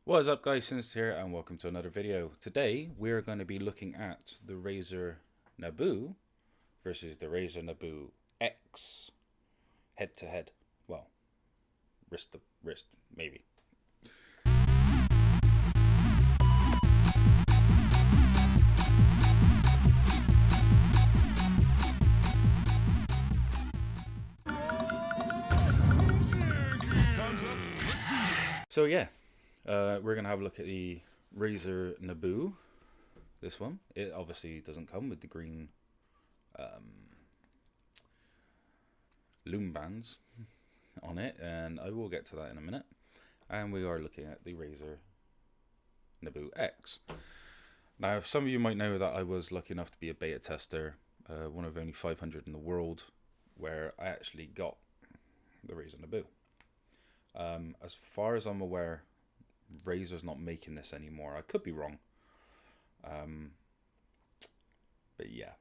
What is up guys, Since here and welcome to another video. Today we're going to be looking at the Razer Nabu versus the Razer Nabu X head to head. Well, wrist to wrist, maybe. So yeah, we're going to have a look at the Razer Nabu. This one, it obviously doesn't come with the green loom bands on it, and I will get to that in a minute. And we are looking at the Razer Nabu X. Now, some of you might know that I was lucky enough to be a beta tester, one of only 500 in the world, where I actually got the Razer Nabu. As far as I'm aware, Razer's not making this anymore. I could be wrong. But yeah.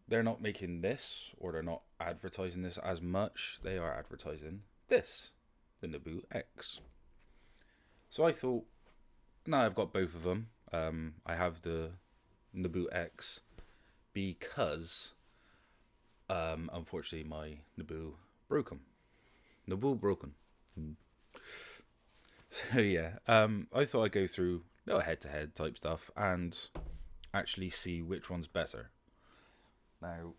They're not making this, or they're not advertising this as much. They are advertising this, the Nabu X. So I thought, now I've got both of them. I have the Nabu X because, unfortunately, my Nabu broken. Nabu broken. So yeah, I thought I'd go through head-to-head type stuff and actually see which one's better. Now,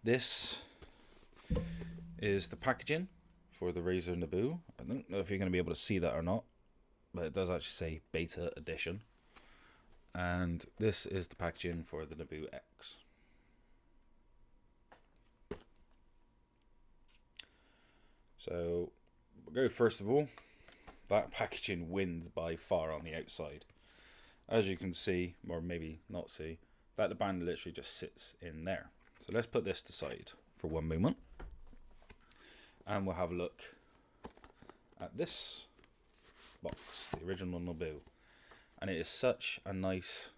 this is the packaging for the Razer Nabu. I don't know if you're going to be able to see that or not, but it does actually say Beta Edition. And this is the packaging for the Nabu X. So, we'll go first of all. That packaging wins by far on the outside. As you can see, or maybe not see, that the band literally just sits in there. So let's put this aside for one moment. And we'll have a look at this box, the original Nabu. And it is such a nice,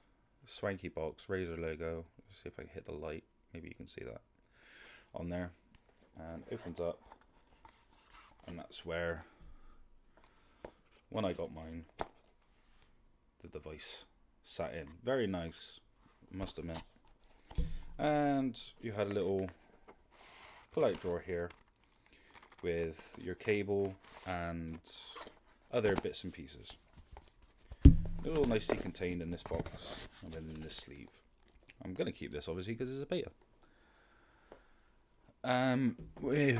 swanky box, Razer logo. Let's see if I can hit the light. Maybe you can see that on there. And it opens up. And that's where, when I got mine, the device sat in. Very nice, must admit. And you had a little pull-out drawer here with your cable and other bits and pieces. They're all nicely contained in this box and then in this sleeve. I'm going to keep this obviously because it's a beta.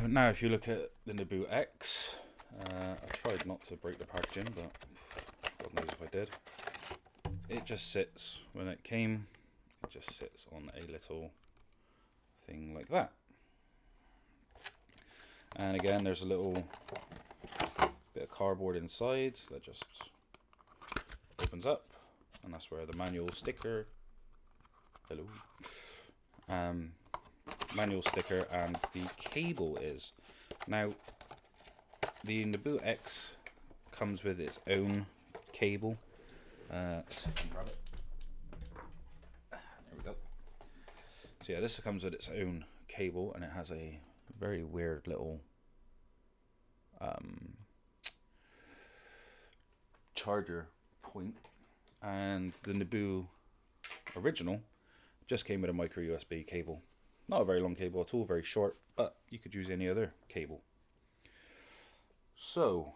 Now if you look at the Nabu X, I tried not to break the packaging, but God knows if I did. It just sits, when it came, it just sits on a little thing like that. And again, there's a little bit of cardboard inside that just opens up, and that's where the manual sticker, manual sticker and the cable is. Now, the Nabu X comes with its own cable. So I can grab it. There we go. So yeah, this comes with its own cable, and it has a very weird little charger point. And the Nabu original just came with a micro USB cable. Not a very long cable at all, very short, but you could use any other cable. So,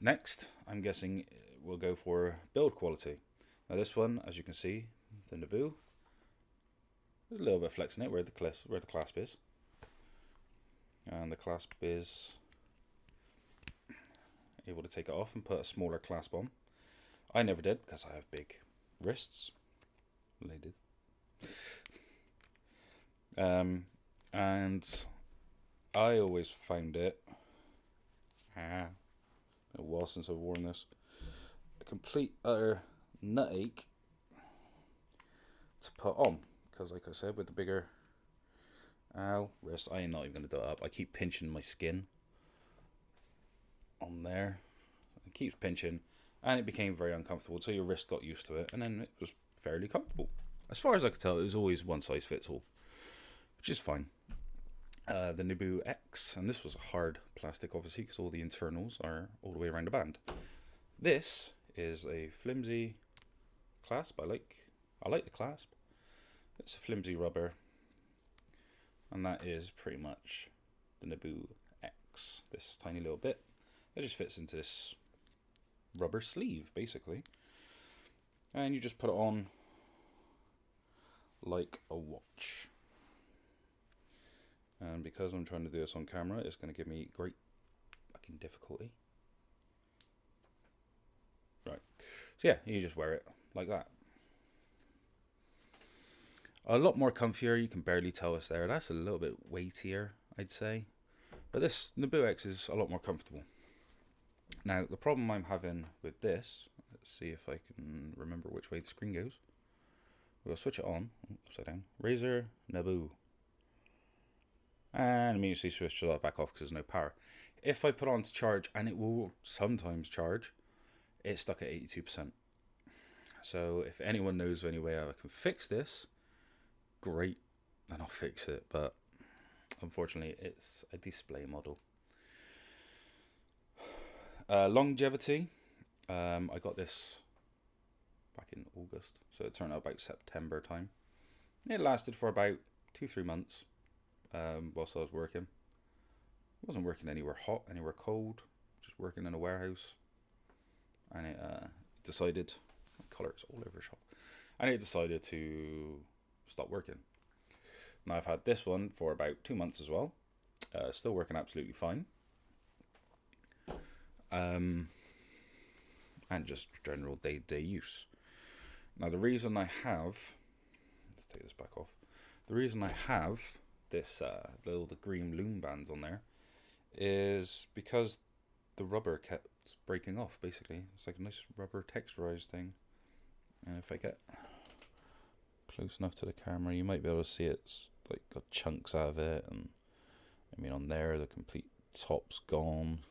next, I'm guessing we'll go for build quality. Now this one, as you can see, the Nabu, there's a little bit of flex in it where the clasp is. And the clasp is able to take it off and put a smaller clasp on. I never did because I have big wrists. Ladies. And I always found it, a while since I've worn this, a complete utter nut ache to put on, because like I said, with the bigger wrist, I am not even going to do it up. I keep pinching my skin on there. It keeps pinching, and it became very uncomfortable until your wrist got used to it, and then it was fairly comfortable. As far as I could tell, it was always one size fits all, which is fine. the Nabu X, and this was a hard plastic, obviously, because all the internals are all the way around the band. This is a flimsy clasp. I like the clasp. It's a flimsy rubber, and that is pretty much the Nabu X. This tiny little bit, it just fits into this rubber sleeve, basically, and you just put it on like a watch. And because I'm trying to do this on camera, it's going to give me great fucking difficulty. Right. So yeah, you just wear it like that. A lot more comfier. You can barely tell it's there. That's a little bit weightier, I'd say. But this Nabu X is a lot more comfortable. Now, the problem I'm having with this, let's see if I can remember which way the screen goes. We'll switch it on, upside down. Razer, Nabu. And immediately switch that back off because there's no power. If I put on to charge, and it will sometimes charge, it's stuck at 82%. So if anyone knows any way I can fix this, great, then I'll fix it. But unfortunately, it's a display model. Longevity. I got this back in August, so it turned out about September time. It lasted for about 2-3 months. Whilst I was working. I wasn't working anywhere hot, anywhere cold, just working in a warehouse. And it decided, colours all over the shop, and it decided to stop working. Now I've had this one for about 2 months as well. Still working absolutely fine. And just general day-to-day use. Now the reason I have, let's take this back off. The reason I have this the green loom bands on there is because the rubber kept breaking off. Basically, it's like a nice rubber texturized thing, and if I get close enough to the camera, you might be able to see it's like got chunks out of it, and I mean on there the complete top's gone.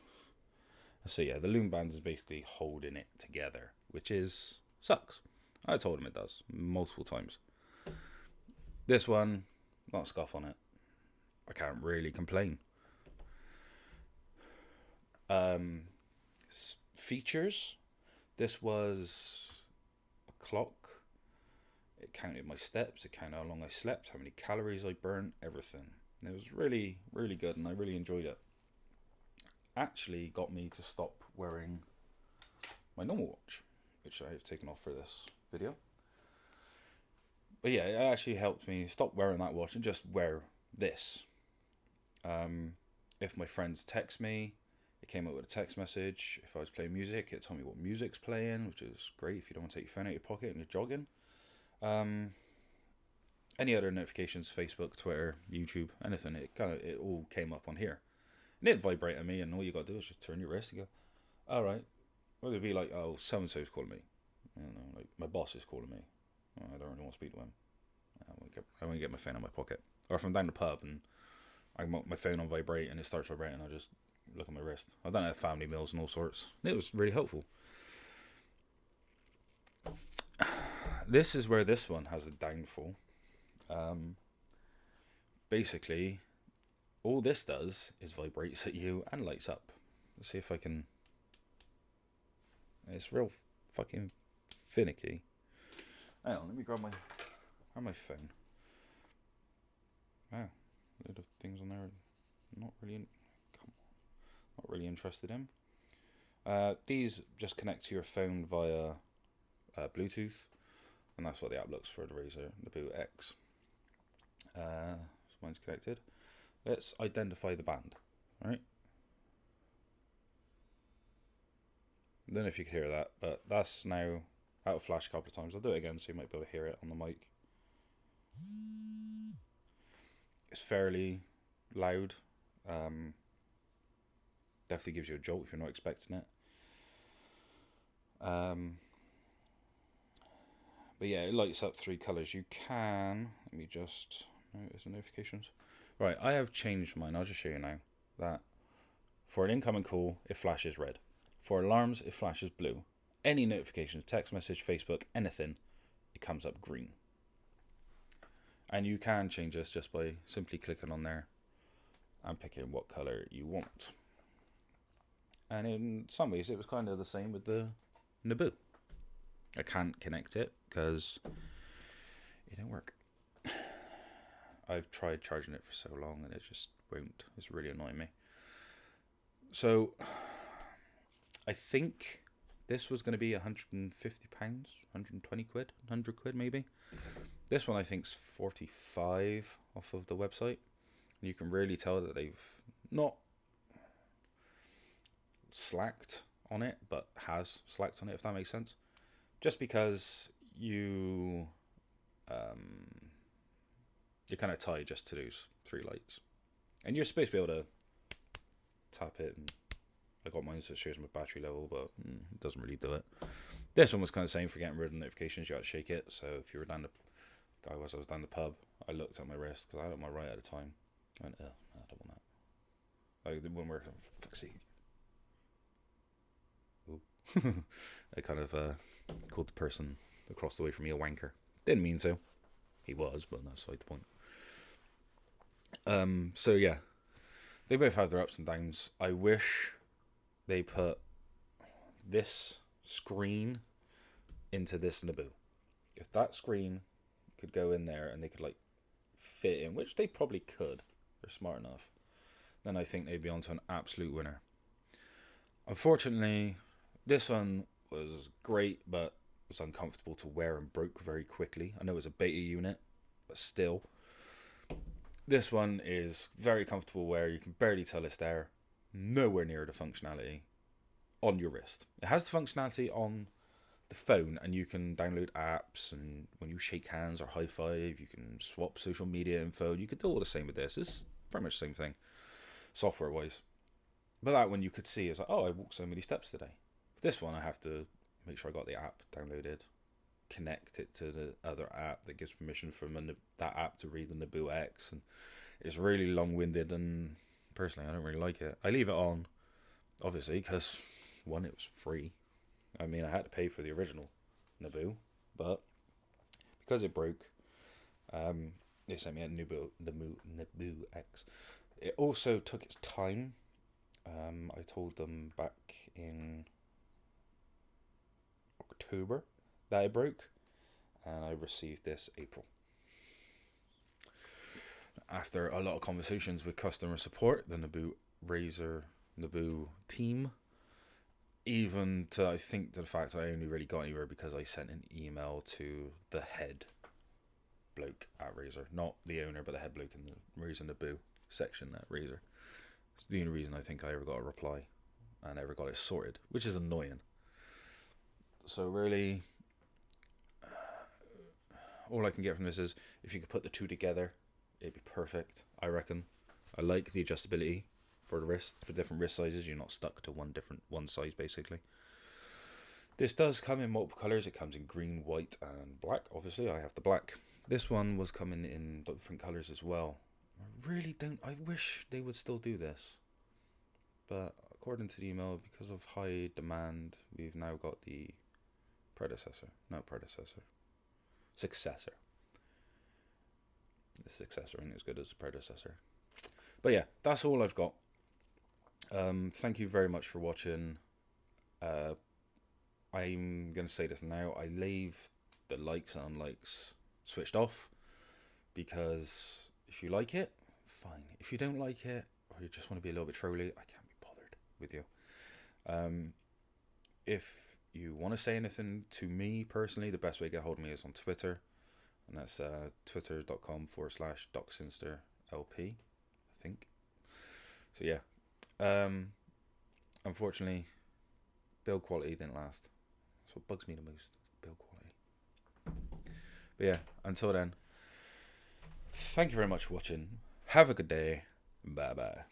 So yeah, the loom bands is basically holding it together, which is sucks. I told him it does multiple times. This one, not a scuff on it. I can't really complain. Features. This was a clock. It counted my steps. It counted how long I slept, how many calories I burnt, everything. And it was really, really good, and I really enjoyed it. Actually got me to stop wearing my normal watch, which I have taken off for this video. But yeah, it actually helped me stop wearing that watch and just wear this. If my friends text me, it came up with a text message. If I was playing music, it told me what music's playing, which is great if you don't want to take your phone out of your pocket and you're jogging. Any other notifications, Facebook, Twitter, YouTube, anything, it all came up on here. And it'd vibrate at me, and all you got to do is just turn your wrist and go, all right. Well, it'd be like, oh, so-and-so's calling me. You know, like my boss is calling me. Oh, I don't really want to speak to him. I won't get my phone in my pocket. Or if I'm down the pub and I got my phone on vibrate and it starts vibrating, I just look at my wrist. I've done it at family meals and all sorts. It was really helpful. This is where this one has a downfall. Basically, all this does is vibrates at you and lights up. Let's see if I can... It's real fucking finicky. Hang on, let me grab my phone. Wow, a lot of things on there not really interested in. These just connect to your phone via Bluetooth, and that's what the app looks for the Razer Nabu X. So mine's connected. Let's identify the band. All right. I don't know if you can hear that, but that's now out of flash a couple of times. I'll do it again so you might be able to hear it on the mic. It's fairly loud. Definitely gives you a jolt if you're not expecting it. But yeah, it lights up 3 colours. You can... Let me just... Notice the notifications. Right, I have changed mine. I'll just show you now. That for an incoming call, it flashes red. For alarms, it flashes blue. Any notifications, text message, Facebook, anything, it comes up green. And you can change this just by simply clicking on there and picking what color you want. And in some ways it was kind of the same with the Nabu. I can't connect it because it didn't work. I've tried charging it for so long and it just won't. It's really annoying me. So I think this was going to be £150, 120 quid, 100 quid maybe. This one I think's 45 off of the website. And you can really tell that they've not slacked on it, but has slacked on it, if that makes sense. Just because you're kind of tied just to those 3 lights. And you're supposed to be able to tap it, and I got mine so it shows my battery level, but it doesn't really do it. This one was kind of saying for getting rid of notifications, you had to shake it. So if you were down the I was down the pub, I looked at my wrist because I had it on my right at the time. I went, I don't want that. Like when we're fuck's sake. I kind of called the person across the way from me a wanker. Didn't mean to. He was, but that's like the point. So yeah, they both have their ups and downs. I wish they put this screen into this Nabu. If that screen could go in there and they could like fit in, which they probably could, they're smart enough, then I think they'd be onto an absolute winner. Unfortunately, this one was great, but was uncomfortable to wear and broke very quickly. I know it was a beta unit, but still. This one is very comfortable wear. You can barely tell it's there. Nowhere near the functionality on your wrist. It has the functionality on the phone, and you can download apps, and when you shake hands or high five, you can swap social media info. You could do all the same with this. It's pretty much the same thing, software wise. But that one you could see is like, oh, I walked so many steps today. This one I have to make sure I got the app downloaded, connect it to the other app that gives permission for that app to read the Nabu X, and it's really long-winded, and personally I don't really like it. I leave it on, obviously, because one, it was free. I mean, I had to pay for the original Nabu, but because it broke, they sent me a Nabu X. It also took its time. I told them back in October that it broke, and I received this April. After a lot of conversations with customer support, the razer Nabu team, even to I think the fact I only really got anywhere because I sent an email to the head bloke at Razer, not the owner, but the head bloke in the Razer Nabu section at Razer. It's the only reason I think I ever got a reply and ever got it sorted, which is annoying. So really, all I can get from this is if you could put the two together, it'd be perfect, I reckon. I like the adjustability for the wrist, for different wrist sizes. You're not stuck to one size basically. This does come in multiple colours. It comes in green, white and black. Obviously I have the black. This one was coming in different colours as well. I wish they would still do this, but according to the email, because of high demand, we've now got the successor. The successor ain't as good as the predecessor. But yeah, that's all I've got. Thank you very much for watching. I'm going to say this now. I leave the likes and unlikes switched off, because if you like it, fine. If you don't like it, or you just want to be a little bit trolly, I can't be bothered with you. If you want to say anything to me personally, the best way to get hold of me is on Twitter, and that's twitter.com/DocSinsterLP, I think. So yeah, unfortunately, build quality didn't last. That's what bugs me the most, build quality. But yeah, until then, thank you very much for watching. Have a good day. Bye bye.